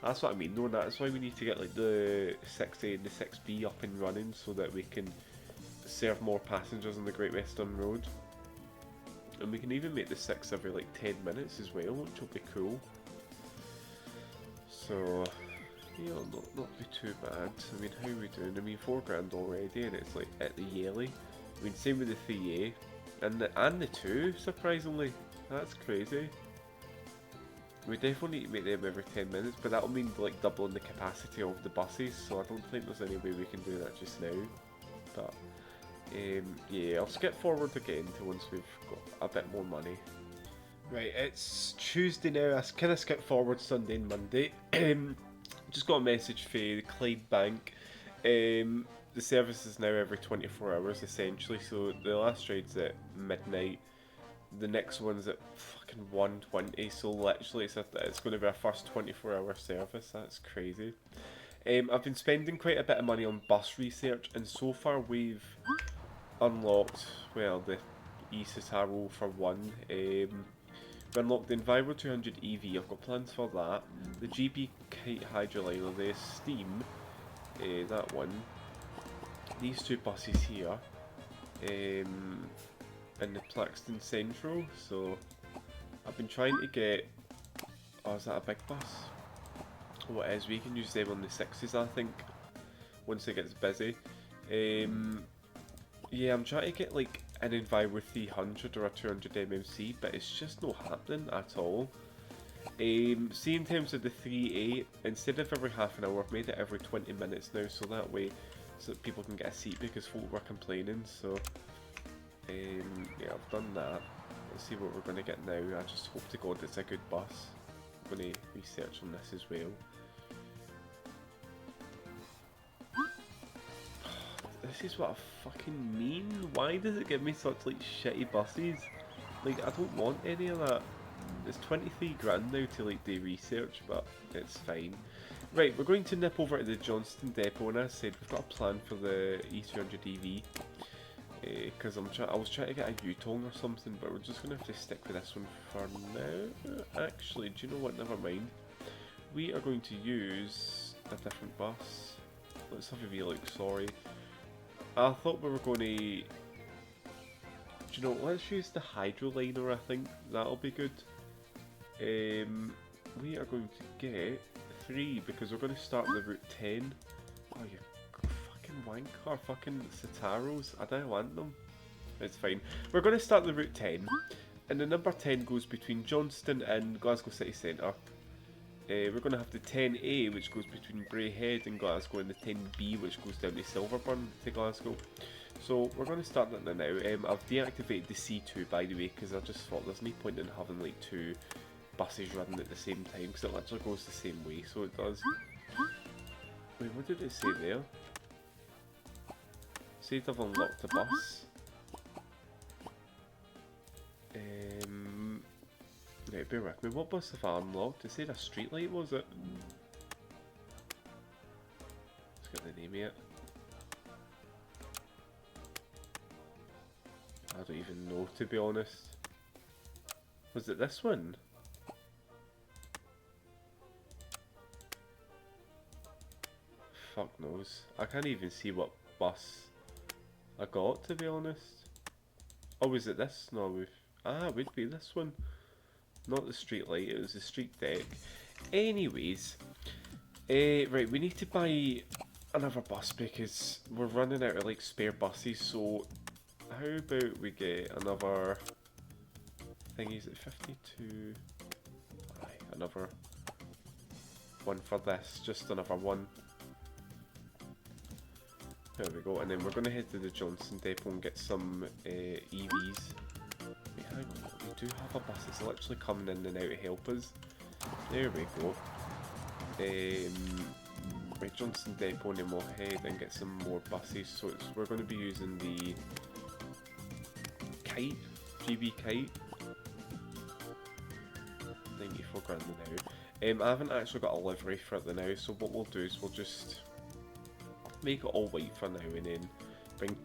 That's what I mean though, that's why we need to get like the 6A and the 6B up and running, so that we can serve more passengers on the Great Western Road. And we can even make the 6 every like 10 minutes as well, which will be cool. So yeah, not be too bad. I mean, how are we doing? I mean, $4 grand already, and it's like at the yearly. I mean, same with the 3A and the 2. Surprisingly, that's crazy. We definitely need to make them every 10 minutes, but that'll mean like doubling the capacity of the buses. So I don't think there's any way we can do that just now. But yeah, I'll skip forward again to once we've got a bit more money. Right, it's Tuesday now. I kind of skip forward Sunday and Monday. Just got a message for the Clyde Bank. The service is now every 24 hours essentially, so the last ride's at midnight, the next one's at fucking 1:20, so literally it's going to be our first 24-hour service. That's crazy. I've been spending quite a bit of money on bus research, and so far we've unlocked, well, the E-Citaro for one. We unlocked the Enviro 200 EV, I've got plans for that. The GB Kite Hydroliner, the Steam, that one. These two buses here, and the Plaxton Central. So I've been trying to get, oh, is that a big bus? Oh, it is. We can use them on the 6s, I think, once it gets busy. Yeah, I'm trying to get like an Enviro 300 or a 200 MMC, but it's just not happening at all. See, in terms of the 3A, instead of every half an hour, I've made it every 20 minutes now, so that way, so that people can get a seat, because folk were complaining. So yeah, I've done that. Let's see what we're going to get now. I just hope to God it's a good bus. I'm going to research on this as well. This is what I fucking mean. Why does it give me such like shitty buses? Like, I don't want any of that. It's 23 grand now to like do research, but it's fine. Right, we're going to nip over to the Johnston depot, and as I said, we've got a plan for the E200 EV. Because I was trying to get a Yutong or something, but we're just going to have to stick with this one for now. Actually, do you know what? Never mind. We are going to use a different bus. Let's have a wee look, sorry. I thought we were going to... Do you know, let's use the Hydroliner, I think. That'll be good. We are going to get 3, because we're going to start the Route 10. Oh, you fucking wanker, fucking Citaros. I don't want them. It's fine. We're going to start the Route 10. And the number 10 goes between Johnston and Glasgow City Centre. we're going to have the 10A, which goes between Braehead and Glasgow, and the 10B, which goes down to Silverburn to Glasgow. So we're going to start that now. I've deactivated the C2, by the way, because I just thought there's no point in having like two buses running at the same time, because it literally goes the same way, so it does. Wait, what did it say there? It said I've unlocked a bus. Right, bear with me. What bus have I unlocked? It said a streetlight, was it? Let's get the name of it. I don't even know, to be honest. Was it this one? Fuck knows. I can't even see what bus I got, to be honest. Oh, was it this? No, it would be this one. Not the street light, it was the street deck. Anyways, right, we need to buy another bus because we're running out of like spare buses, so how about we get another thingy, is it 52? Aye, another one for this, just another one. There we go, and then we're going to head to the Johnson depot and get some EVs. Wait, hang on, we do have a bus that's literally coming in and out to help us. There we go. Right, Johnson depot, and then we'll head and get some more buses. So we're going to be using the Kite, GB Kite. 94 grand now. I haven't actually got a livery for it now, so what we'll do is we'll just make it all white for now and then bring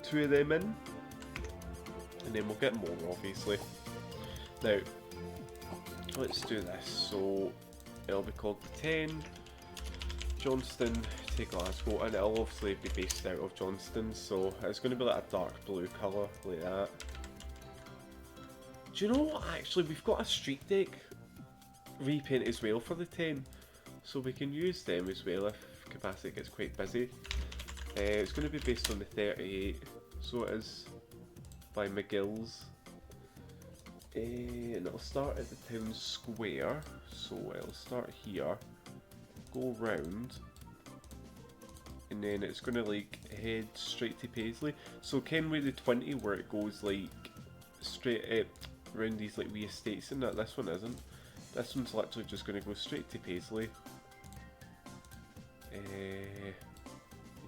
two of them in. And then we'll get more, obviously. Now, let's do this. So, it'll be called the 10 Johnston to Glasgow, and it'll obviously be based out of Johnston, so it's going to be like a dark blue colour, like that. Do you know what, actually, we've got a street deck repaint as well for the 10, so we can use them as well if capacity gets quite busy. It's going to be based on the 38, so it is by McGill's, and it'll start at the town square, so it'll start here, go round, and then it's going to like head straight to Paisley. So Kenway the 20 where it goes like straight round these like wee estates and that, this one isn't. This one's literally just going to go straight to Paisley.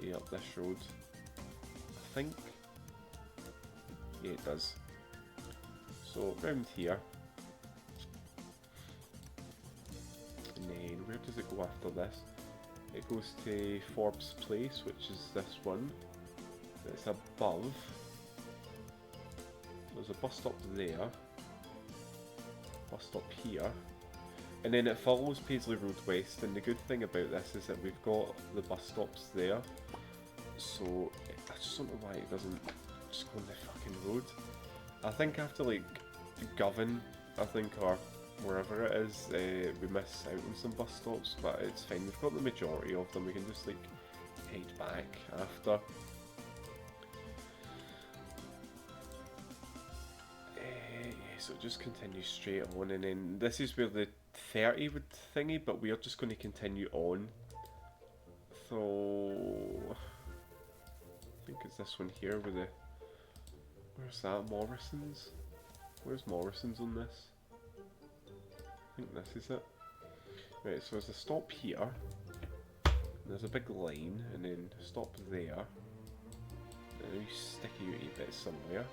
Yeah, up this road, I think. Yeah, it does. So round here, and then where does it go after this? It goes to Forbes Place, which is this one. It's above. There's a bus stop there, bus stop here, and then it follows Paisley Road West. And the good thing about this is that we've got the bus stops there, so I just don't know why it doesn't just go on the fucking road. I think after like Govan, I think, or wherever it is, we miss out on some bus stops, but it's fine. We've got the majority of them. We can just like head back after. Yeah, so it just continues straight on, and then this is where the 30 would thingy, but we are just going to continue on. So I think it's this one here with the, where's that, Morrison's? Where's Morrison's on this? I think this is it. Right, so there's a stop here, and there's a big line, and then stop there, and a sticky wee bit somewhere.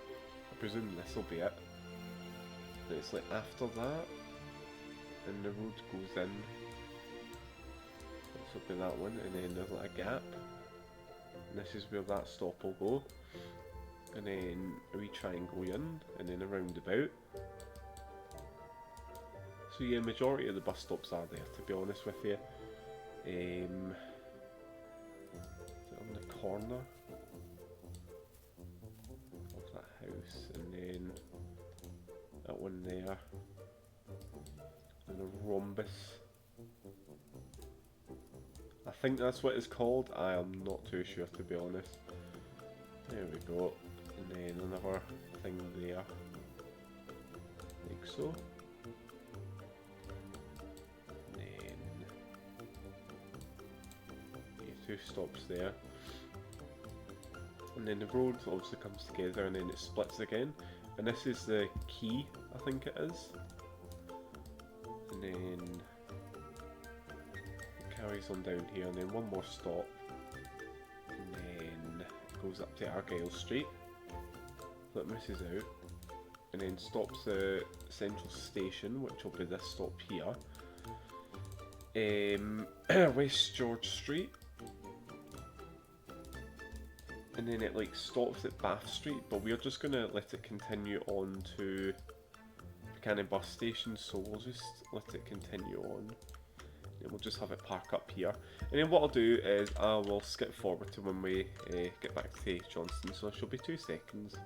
I presume this will be it. And it's like after that, and the road goes in. This will be that one, and then there's like a gap, and this is where that stop will go. And then a wee triangle in, and then a roundabout. So yeah, majority of the bus stops are there, to be honest with you. Is it on the corner of that house, and then that one there, and a rhombus. I think that's what it's called. I am not too sure, to be honest. There we go. And then another thing there, like so. And then 2 stops there. And then the road obviously comes together and then it splits again. And this is the key, I think it is. And then it carries on down here, and then one more stop. And then it goes up to Argyle Street. That misses out. And then stops at Central Station, which will be this stop here. West George Street. And then it like stops at Bath Street, but we're just gonna let it continue on to Buchanan bus station, so we'll just let it continue on. And we'll just have it park up here. And then what I'll do is I will skip forward to when we get back to Johnston, so it should be 2 seconds.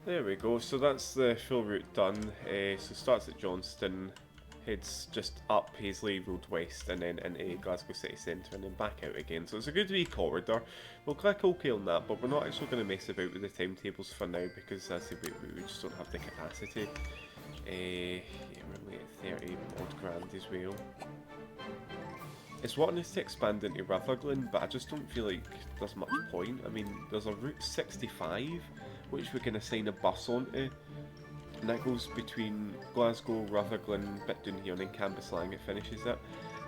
There we go, so that's the full route done. So starts at Johnston, heads just up Paisley Road West and then into Glasgow City Centre and then back out again. So it's a good wee corridor. We'll click OK on that, but we're not actually going to mess about with the timetables for now because as I say, we just don't have the capacity. Yeah, we're only at 30 odd grand as well. It's wanting us to expand into Rutherglen, but I just don't feel like there's much point. I mean, there's a Route 65 which we can assign a bus onto. And that goes between Glasgow, Rutherglen, bit down here, and then Cambuslang it finishes it.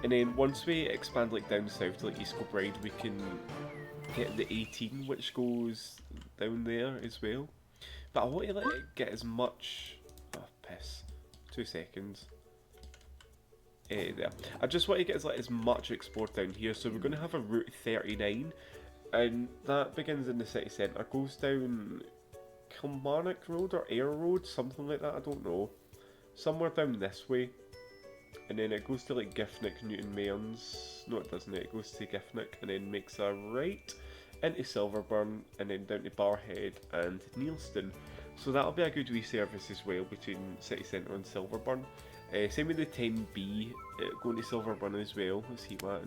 And then once we expand like down south to like East Kilbride, we can get the 18 which goes down there as well. But I want to let it get as much... Oh, piss. 2 seconds. There. I just want to get as much export down here, so we're going to have a Route 39, and that begins in the city centre, goes down Kilmarnock Road or Ayr Road, something like that, I don't know. Somewhere down this way. And then it goes to like Giffnock, Newton Mearns. No, it doesn't. It goes to Giffnock and then makes a right into Silverburn and then down to Barhead and Neilston. So that'll be a good wee service as well between city centre and Silverburn. Same with the 10B, going to Silverburn as well. Let's see what.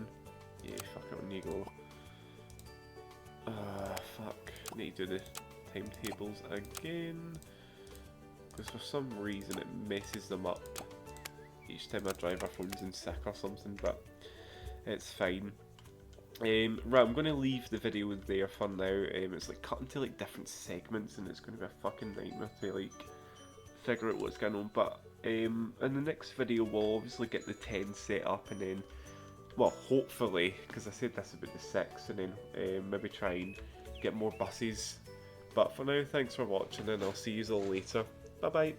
Yeah, fuck it, on you go. Fuck. Need to do the timetables again. Because for some reason it messes them up each time my driver phones in sick or something, but it's fine. Right, I'm going to leave the video there for now. It's like cut into like different segments and it's going to be a fucking nightmare to like figure out what's going on, but in the next video we'll obviously get the 10 set up and then, well, hopefully, because I said this about the 6, and then maybe try and get more buses. But for now, thanks for watching and I'll see you all later. Bye bye.